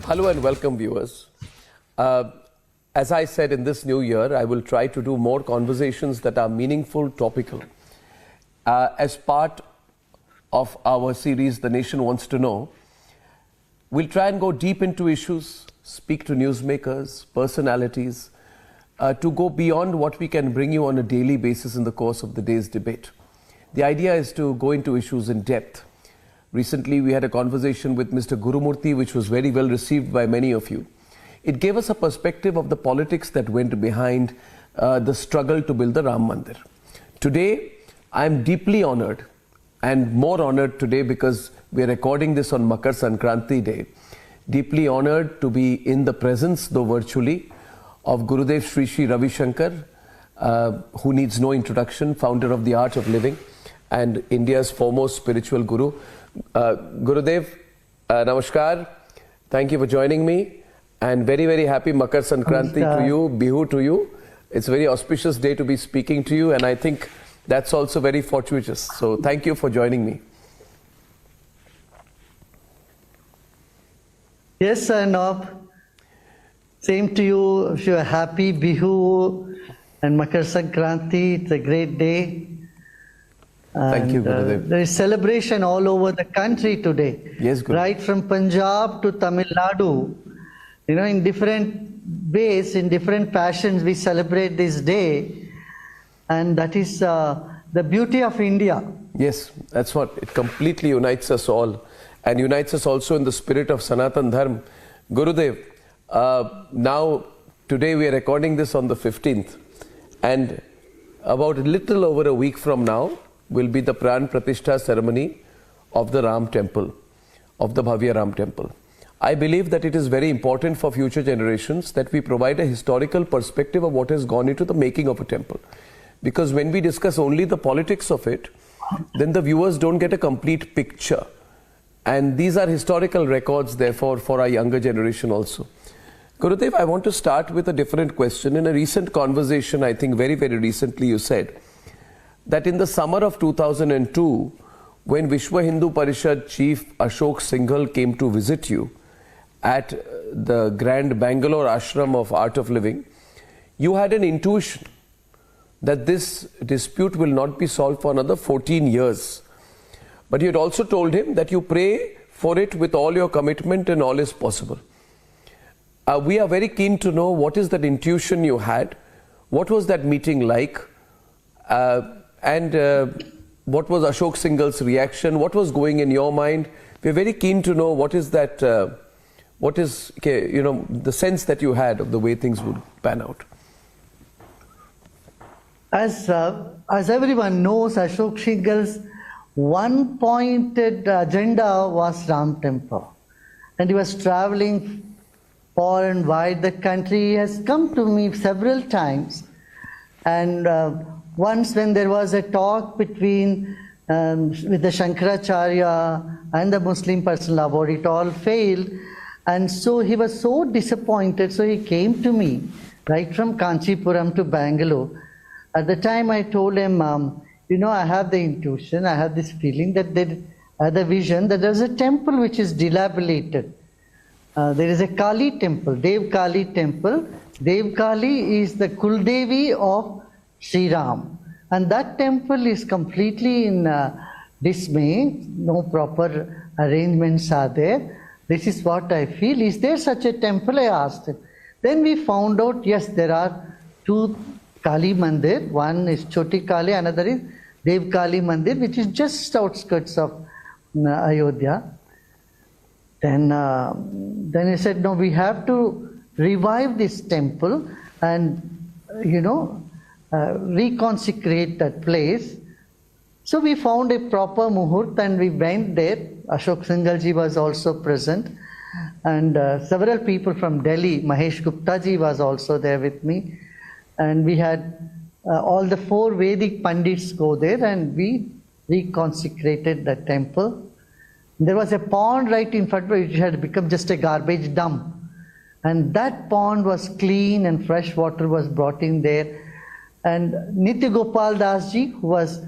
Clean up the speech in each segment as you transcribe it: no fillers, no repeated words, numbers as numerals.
Hello and welcome, viewers. As I said, in this new year, I will try to do more conversations that are meaningful, topical. As part of our series, The Nation Wants to Know, we'll try and go deep into issues, speak to newsmakers, personalities, to go beyond what we can bring you on a daily basis in the course of the day's debate. The idea is to go into issues in depth. Recently, we had a conversation with Mr. Gurumurthy, which was very well received by many of you. It gave us a perspective of the politics that went behind the struggle to build the Ram Mandir. Today, I am deeply honored, and more honored today because we are recording this on Makar Sankranti Day. Deeply honored to be in the presence, though virtually, of Gurudev Sri Ravi Shankar, who needs no introduction, founder of the Art of Living and India's foremost spiritual guru. Gurudev, namaskar. Thank you for joining me, and very, very happy Makar Sankranti to you, Bihu to you. It's a very auspicious day to be speaking to you, and I think that's also very fortuitous. So thank you for joining me. Yes, Arnab. Same to you. If you are happy, Bihu and Makar Sankranti, it's a great day. Thank you, Gurudev. There is celebration all over the country today. Yes, Gurudev. Right from Punjab to Tamil Nadu, in different ways, in different fashions, we celebrate this day. And that is the beauty of India. Yes, that's what. It completely unites us all, and unites us also in the spirit of Sanatan Dharma. Gurudev, now, today we are recording this on the 15th, and about a little over a week from now will be the Pran Pratishtha ceremony of the Ram Temple, of the Bhavya Ram Temple. I believe that it is very important for future generations that we provide a historical perspective of what has gone into the making of a temple. Because when we discuss only the politics of it, then the viewers don't get a complete picture. And these are historical records, therefore, for our younger generation also. Gurudev, I want to start with a different question. In a recent conversation, I think very, very recently, you said that in the summer of 2002, when Vishwa Hindu Parishad Chief Ashok Singhal came to visit you at the Grand Bangalore Ashram of Art of Living, you had an intuition that this dispute will not be solved for another 14 years. But you had also told him that you pray for it with all your commitment and all is possible. We are very keen to know what is that intuition you had, what was that meeting like, and what was Ashok Singhal's reaction, what was going in your mind. We are very keen to know what is that, what is, the sense that you had of the way things would pan out. As everyone knows, Ashok Singhal's one-pointed agenda was Ram Temple. And he was traveling far and wide the country. He has come to me several times. And once when there was a talk between with the Shankaracharya and the Muslim personal law board, it all failed. And so he was so disappointed. So he came to me right from Kanchipuram to Bangalore. At the time I told him, I have the intuition, I have this feeling that the vision that there's a temple which is dilapidated. There is a Kali temple, Devkali temple. Devkali is the Kuldevi of Sri Ram. And that temple is completely in dismay. No proper arrangements are there. This is what I feel. Is there such a temple? I asked him. Then we found out, yes, there are two Kali Mandir. One is Choti Kali, another is Devkali Mandir, which is just outskirts of Ayodhya. Then he said, no, we have to revive this temple and, reconsecrate that place. So we found a proper muhurt and we went there. Ashok Singhal was also present. And several people from Delhi, Mahesh Gupta ji was also there with me. And we had all the 4 Vedic Pandits go there and we reconsecrated the temple. There was a pond right in front of it, which had become just a garbage dump. And that pond was clean and fresh water was brought in there. And Nitya Gopal Das ji, who was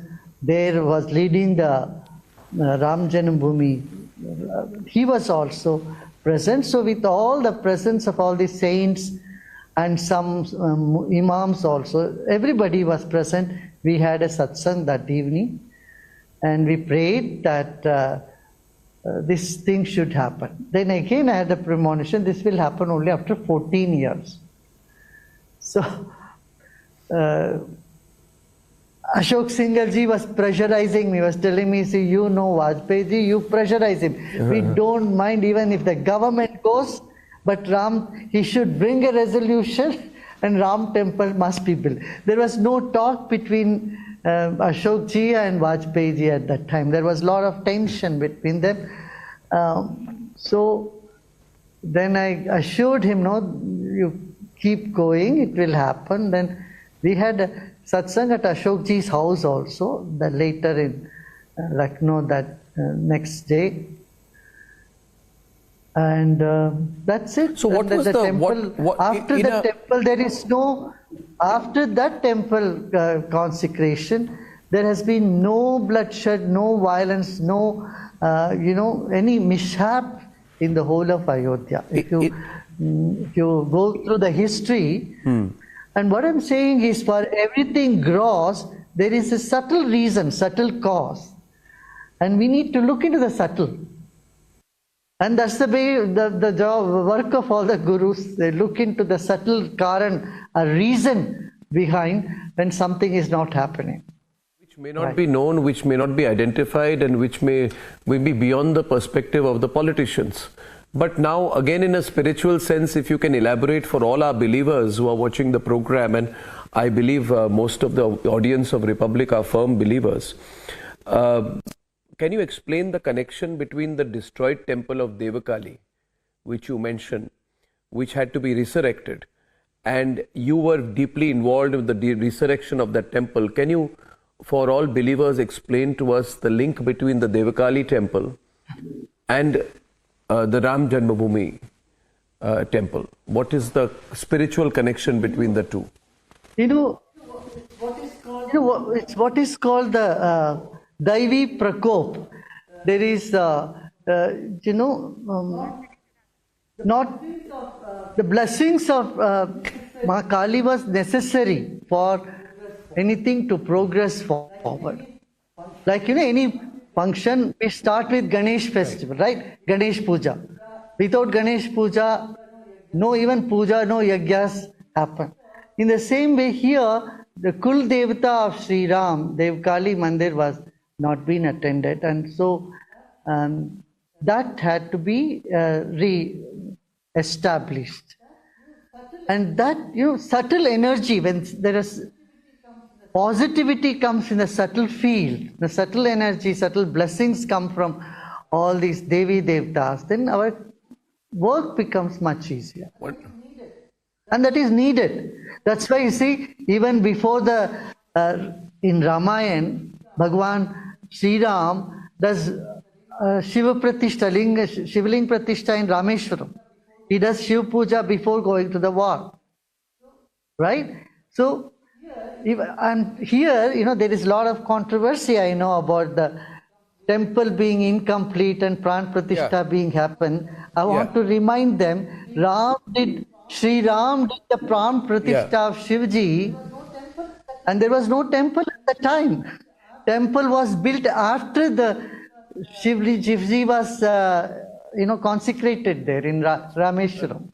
there, was leading the Ram Janambhumi. He was also present. So with all the presence of all the saints and some imams also, everybody was present. We had a satsang that evening, and we prayed that this thing should happen. Then again I had a premonition, this will happen only after 14 years. So Ashok Singhal ji was pressurizing me, was telling me, see, you know Vajpayee ji, you pressurize him. We don't mind even if the government goes, but Ram, he should bring a resolution and Ram temple must be built. There was no talk between Ashok ji and Vajpayee ji at that time. There was a lot of tension between them. So then I assured him, no, you keep going, it will happen. Then we had a satsang at Ashok ji's house also, later in Lucknow that next day. And that's it. So what was the temple? After the temple, there is no. After that temple consecration, there has been no bloodshed, no violence, no any mishap in the whole of Ayodhya. If you go through the history, and what I'm saying is, for everything gross, there is a subtle reason, subtle cause, and we need to look into the subtle. And that's the way, the job, work of all the gurus. They look into the subtle karan, a reason behind when something is not happening. Which may not be known, which may not be identified, and which may be beyond the perspective of the politicians. But now, again, in a spiritual sense, if you can elaborate for all our believers who are watching the program, and I believe most of the audience of Republic are firm believers, can you explain the connection between the destroyed temple of Devkali, which you mentioned, which had to be resurrected, and you were deeply involved with the resurrection of that temple? Can you, for all believers, explain to us the link between the Devkali temple and the Ram Janmabhoomi temple? What is the spiritual connection between the two? What is called the Daivi Prakop. There is, not the blessings of Mahakali was necessary for anything to progress forward. Like, any function, we start with Ganesh festival, right? Ganesh Puja. Without Ganesh Puja, no even Puja, no Yagyas happen. In the same way here, the Kul Devata of Sri Ram, Devkali Mandir, was not been attended, and so that had to be re-established. And that, subtle energy, when there is positivity comes in the subtle field, the subtle energy, subtle blessings come from all these Devi Devtas, then our work becomes much easier. And that is needed. That's why you see, even before in Ramayana, Bhagwan Sri Ram does Shiva Pratishtha, Shivling Pratishtha in Rameshwaram. He does Shiv Puja before going to the war. Right? So, and here, there is a lot of controversy, I know, about the temple being incomplete and Pran Pratishtha being happened. I want to remind them, Sri Ram did the Pran Pratishtha of Shivji, and there was no temple at the time. Temple was built after the Shivji was, consecrated there in Rameshwaram.